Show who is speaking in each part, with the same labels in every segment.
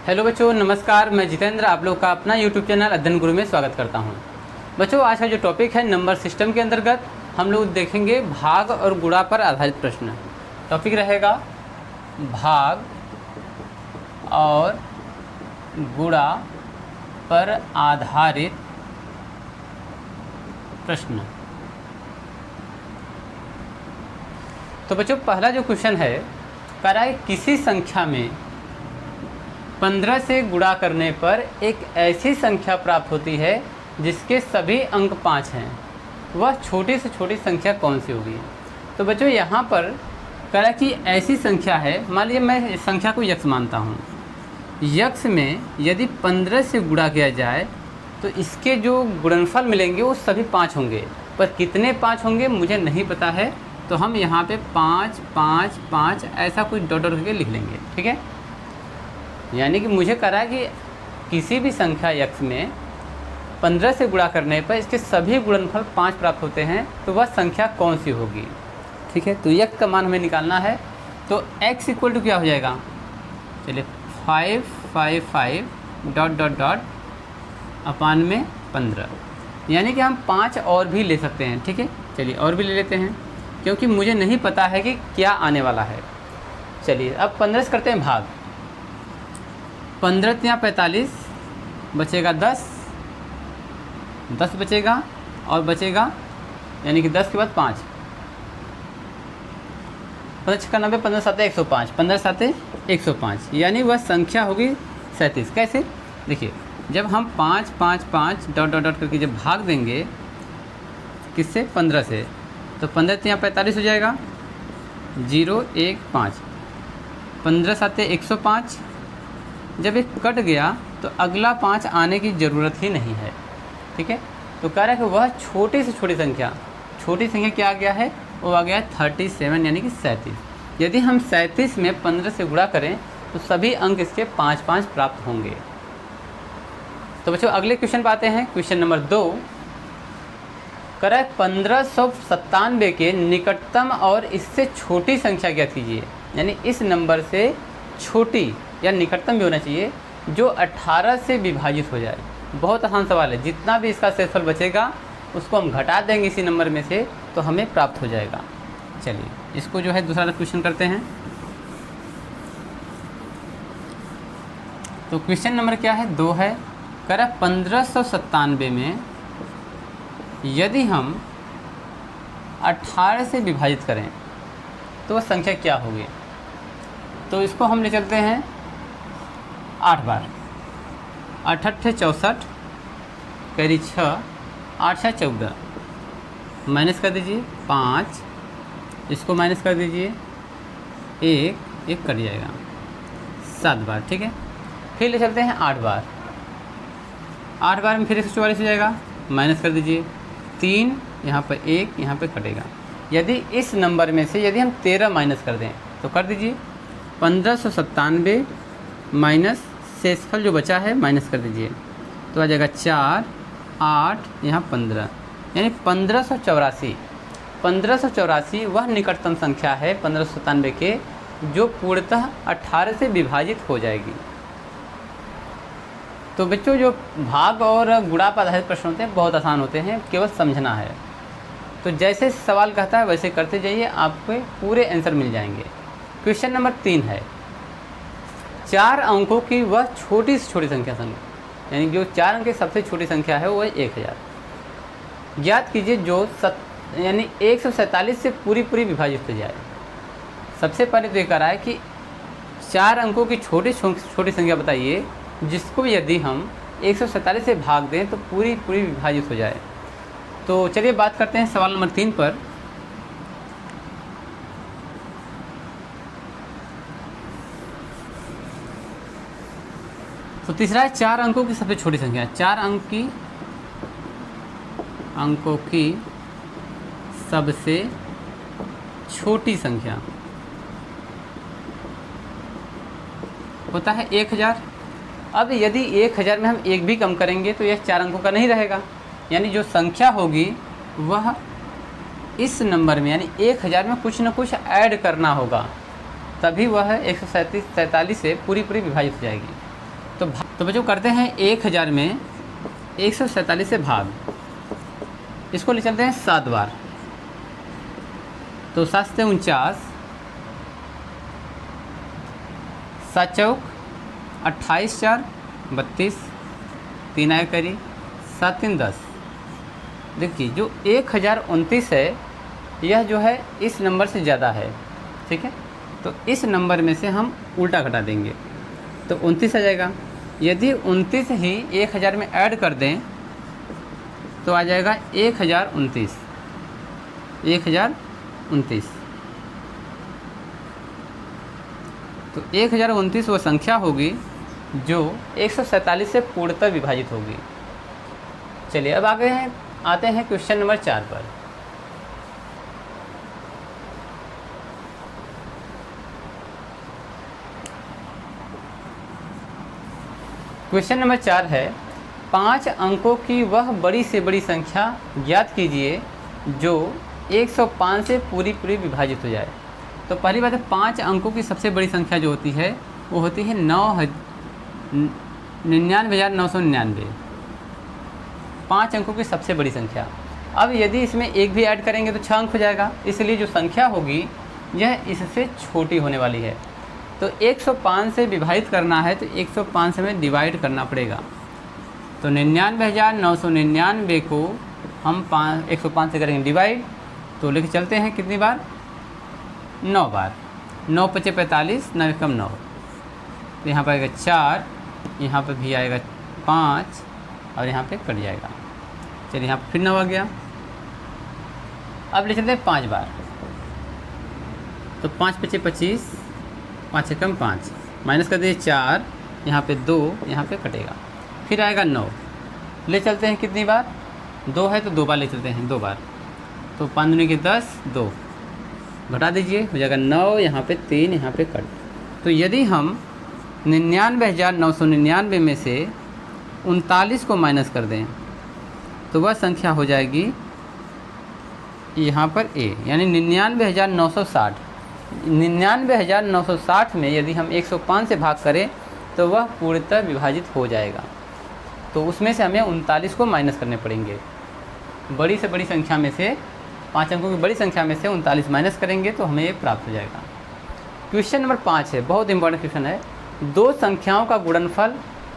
Speaker 1: Hello बच्चों, नमस्कार। मैं जितेंद्र आप लोग का अपना यूट्यूब चैनल अध्ययन गुरु में स्वागत करता हूं। बच्चों, आज का जो टॉपिक है नंबर सिस्टम के अंतर्गत हम लोग देखेंगे भाग और गुणा पर आधारित प्रश्न। टॉपिक रहेगा भाग और गुणा पर आधारित प्रश्न। तो बच्चों, पहला जो क्वेश्चन है कह रहा है किसी संख्या में 15 से गुणा करने पर एक ऐसी संख्या प्राप्त होती है जिसके सभी अंक 5 हैं, वह छोटी से छोटी संख्या कौन सी होगी। तो बच्चों, यहाँ पर कह रहा है कि ऐसी संख्या है, मान लीजिए मैं संख्या को यक्ष मानता हूँ। यक्ष में यदि 15 से गुणा किया जाए तो इसके जो गुणनफल मिलेंगे वो सभी 5 होंगे, पर कितने 5 होंगे मुझे नहीं पता है। तो हम यहाँ पे 5 5 5 ऐसा कुछ डॉट डॉट करके लिख लेंगे, ठीक है। यानी कि मुझे कह रहा है कि किसी भी संख्या यक्ष में 15 से गुणा करने पर इसके सभी गुणनफल 5 प्राप्त होते हैं, तो वह संख्या कौन सी होगी, ठीक है। तो यक्ष का मान हमें निकालना है। तो x इक्वल टू क्या हो जाएगा, चलिए 5 5 5 डॉट डॉट डॉट अपान में 15, यानी कि हम 5 और भी ले सकते हैं, ठीक है। चलिए और भी ले लेते हैं, क्योंकि मुझे नहीं पता है कि क्या आने वाला है। चलिए अब 15 से करते हैं भाग। 15 या 45 बचेगा 10 बचेगा और बचेगा यानी कि 10 के बाद 5, 15 का 90, 15 7 105, 15 7 105, यानी वह संख्या होगी 37। कैसे, देखिए जब हम 5 5 5 डॉट डॉट डॉट करके जब भाग देंगे किससे, 15 से, तो 15 या 45 हो जाएगा 0 1 5, 15 7 105। जब एक कट गया तो अगला 5 आने की ज़रूरत ही नहीं है, ठीक है। तो कह रहा है कि वह छोटी से छोटी संख्या क्या आ गया है, वो आ गया है 37 यानी कि 37। यदि हम 37 में 15 से गुणा करें तो सभी अंक इसके 5 5 प्राप्त होंगे। तो बच्चों अगले क्वेश्चन पर आते हैं। क्वेश्चन नंबर 2 कह रहा है 1597 के निकटतम और इससे छोटी संख्या ज्ञात कीजिए। यानी इस नंबर से छोटी या निकटतम भी होना चाहिए जो 18 से विभाजित हो जाए। बहुत आसान सवाल है, जितना भी इसका शेषफल बचेगा उसको हम घटा देंगे इसी नंबर में से, तो हमें प्राप्त हो जाएगा। चलिए इसको जो है दूसरा क्वेश्चन करते हैं। तो क्वेश्चन नंबर क्या है, 2 है। कह रहा है 1597 में यदि हम 18 से विभाजित करें तो वह संख्या क्या होगी। तो इसको हम ले चलते हैं 8 बार। 8 8 64 कैरी 6, 8 6 14, माइनस कर दीजिए 5, इसको माइनस कर दीजिए 1 कट जाएगा 7 बार, ठीक है। फिर ले चलते हैं 8 बार। 8 बार में फिर 144 हो जाएगा, माइनस कर दीजिए 3, यहाँ पर 1 यहाँ पर कटेगा। यदि इस नंबर में से यदि हम 13 माइनस कर दें तो कर दीजिए 1597 माइनस शेषफल जो बचा है माइनस कर दीजिए, तो आ जाएगा 4 8 यहाँ 15, यानी 1584 वह निकटतम संख्या है 1597 के जो पूर्णतः 18 से विभाजित हो जाएगी। तो बच्चों, जो भाग और गुणा पर आधारित प्रश्न होते हैं बहुत आसान होते हैं, केवल समझना है। तो जैसे सवाल कहता है वैसे करते जाइए, आपको पूरे आंसर मिल जाएंगे। क्वेश्चन नंबर 3 है 4 अंकों की वह छोटी से छोटी संख्या यानी जो 4 अंक की सबसे छोटी संख्या है वो 1000 ज्ञात कीजिए जो यानी 147 से पूरी विभाजित हो जाए। सबसे पहले तो ये कह रहा है कि 4 अंकों की छोटी संख्या बताइए जिसको यदि हम 147 से भाग दें तो पूरी विभाजित हो जाए। तो चलिए बात करते हैं सवाल नंबर 3 पर। तो तीसरा है 4 अंकों की सबसे छोटी संख्या। 4 अंकों की सबसे छोटी संख्या होता है 1000। अब यदि 1000 में हम 1 भी कम करेंगे तो यह 4 अंकों का नहीं रहेगा, यानी जो संख्या होगी वह इस नंबर में यानी 1000 में कुछ न कुछ ऐड करना होगा, तभी वह 147 से पूरी विभाजित हो जाएगी। तो बच्चों करते हैं 1000 में 147 से भाग, इसको ले चलते हैं 7 बार। तो 7 से 49, 7 चौक 28, 4 32, 3 आए करी, 7 3 10। देखिए जो 1029 है यह जो है इस नंबर से ज़्यादा है, ठीक है। तो इस नंबर में से हम उल्टा घटा देंगे तो 29 आ जाएगा। यदि 29 ही 1000 में ऐड कर दें तो आ जाएगा 1029। तो 1029 वो संख्या होगी जो 147 से पूर्णतः विभाजित होगी। चलिए अब आते हैं क्वेश्चन नंबर 4 पर। क्वेश्चन नंबर 4 है 5 अंकों की वह बड़ी से बड़ी संख्या ज्ञात कीजिए जो 105 से पूरी विभाजित हो जाए। तो पहली बात है 5 अंकों की सबसे बड़ी संख्या जो होती है वो होती है 99,999। 5 अंकों की सबसे बड़ी संख्या। अब यदि इसमें एक भी ऐड करेंगे तो 6 अंक हो जाएगा, इसलिए जो संख्या होगी यह इससे छोटी होने वाली है। तो 105 से विभाजित करना है तो 105 से हमें डिवाइड करना पड़ेगा। तो 99,999 को हम 105 से करेंगे डिवाइड, तो लेके चलते हैं कितनी बार, 9 बार। 9 × 5 = 45, 9 × 9, तो यहाँ पर आएगा 4, यहाँ पर भी आएगा 5 और यहाँ पे कट जाएगा। चलिए यहाँ पर फिर 9 आ गया। अब ले चलते हैं 5 बार। तो 5 × 5 = 25, 5 × 1 = 5, माइनस कर दिए 4, यहाँ पे 2, यहाँ पे कटेगा। फिर आएगा 9, ले चलते हैं कितनी बार, 2 है तो 2 बार ले चलते हैं, 2 बार। तो 5 दूनी के 10, 2 घटा दीजिए, हो जाएगा 9, यहाँ पे 3, यहाँ पे कट। तो यदि हम 99,999 में से 39 को माइनस कर दें तो वह संख्या हो जाएगी यहाँ पर A, यानी 99,960। 99,960 में यदि हम 105 से भाग करें तो वह पूर्णतः विभाजित हो जाएगा। तो उसमें से हमें 39 को माइनस करने पड़ेंगे। बड़ी से बड़ी संख्या में से 5 अंकों की बड़ी संख्या में से 39 माइनस करेंगे तो हमें ये प्राप्त हो जाएगा। क्वेश्चन नंबर 5 है, बहुत इंपॉर्टेंट क्वेश्चन है। दो संख्याओं का गुणनफल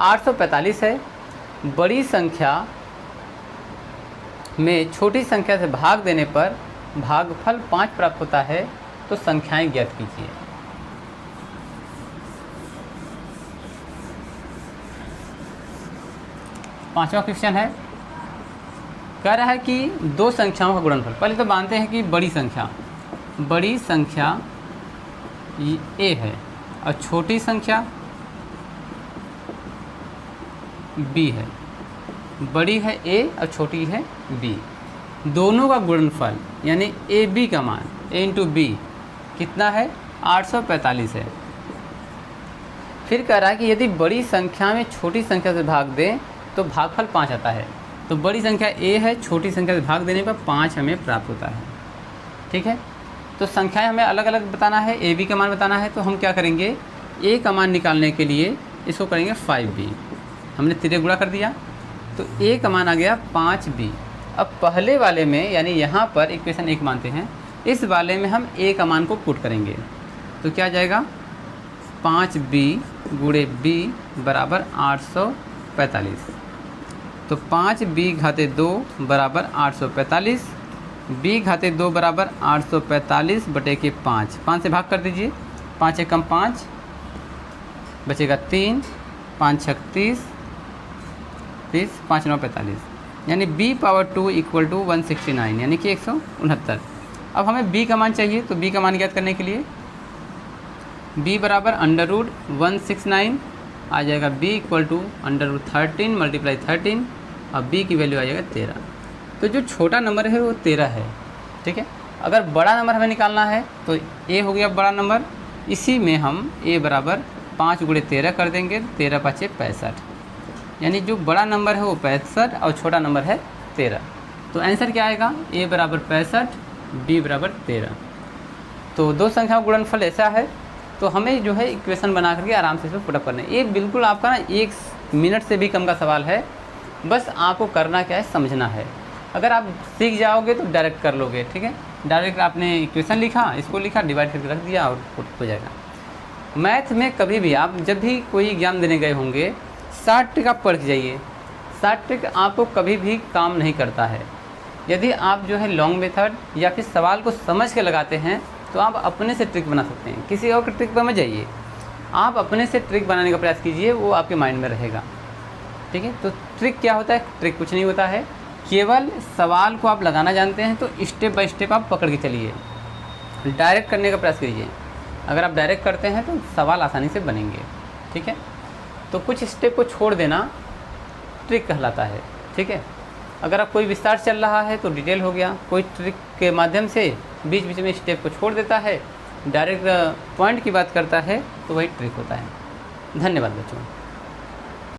Speaker 1: 845 है। बड़ी संख्या में छोटी संख्या से भाग देने पर भागफल 5 प्राप्त होता है, तो संख्याएं ज्ञात कीजिए। पांचवा क्वेश्चन है, कह रहा है कि दो संख्याओं का गुणनफल। पहले तो मानते हैं कि बड़ी संख्या A है और छोटी संख्या B है। बड़ी है A और छोटी है B। दोनों का गुणनफल यानी AB का मान A × B कितना है, 845 है। फिर कह रहा है कि यदि बड़ी संख्या में छोटी संख्या से भाग दें तो भागफल 5 आता है। तो बड़ी संख्या A है, छोटी संख्या से भाग देने पर 5 हमें प्राप्त होता है। ठीक है, तो संख्याएं हमें अलग अलग बताना है, AB का मान बताना है। तो हम क्या करेंगे, A का मान निकालने के लिए इसको करेंगे 5B। हमने 3 गुणा कर दिया तो A का मान आ गया 5B। अब पहले वाले में यानी यहाँ पर इक्वेशन 1 मानते हैं, इस वाले में हम A का मान को पुट करेंगे तो क्या आ जाएगा, 5B × B बराबर 845। तो 5B/2 बराबर 845, B/2 बराबर 845 बटे के 5। 5 से भाग कर दीजिए, 5 × 5 बचेगा 3, 5 × 30, 30, 5 × 9 45, यानी B/2 = 169 यानी कि 169। अब हमें B का मान चाहिए, तो B का मान ज्ञात करने के लिए B बराबर √169 आ जाएगा। B = √13 × 13 और B की वैल्यू आ जाएगा 13। तो जो छोटा नंबर है वो 13 है। ठीक है, अगर बड़ा नंबर हमें निकालना है तो A हो गया बड़ा नंबर। इसी में हम A बराबर 5 × 13 कर देंगे, 13 × 5 = 65। यानी जो बड़ा नंबर है वो 65 और छोटा नंबर है 13। तो आंसर क्या आएगा, A बराबर 65, B बराबर 13। तो दो संख्याओं का गुणनफल ऐसा है। तो हमें जो है इक्वेशन बना करके आराम से इसमें पुटअप करना है। ये बिल्कुल आपका ना एक मिनट से भी कम का सवाल है। बस आपको करना क्या है, समझना है। अगर आप सीख जाओगे तो डायरेक्ट कर लोगे, ठीक है। डायरेक्ट आपने इक्वेशन लिखा, इसको लिखा, डिवाइड करके रख दिया और हो जाएगा। मैथ में कभी भी आप जब भी कोई एग्ज़ाम देने गए होंगे, 60 ट्रिक आप पढ़ के जाइए। 60 ट्रिक आपको कभी भी काम नहीं करता है। यदि आप जो है लॉन्ग मेथड या फिर सवाल को समझ के लगाते हैं तो आप अपने से ट्रिक बना सकते हैं। किसी और के ट्रिक पर मत जाइए, आप अपने से ट्रिक बनाने का प्रयास कीजिए, वो आपके माइंड में रहेगा, ठीक है। तो ट्रिक क्या होता है? ट्रिक कुछ नहीं होता है, केवल सवाल को आप लगाना जानते हैं तो स्टेप बाय स्टेप आप पकड़ के चलिए। डायरेक्ट करने का प्रयास कीजिए। अगर आप डायरेक्ट करते हैं तो सवाल आसानी से बनेंगे, ठीक है। तो कुछ स्टेप को छोड़ देना ट्रिक कहलाता है, ठीक है। अगर आप कोई विस्तार चल रहा है तो डिटेल हो गया, कोई ट्रिक के माध्यम से बीच बीच में स्टेप को छोड़ देता है, डायरेक्ट पॉइंट की बात करता है, तो वही ट्रिक होता है। धन्यवाद बच्चों।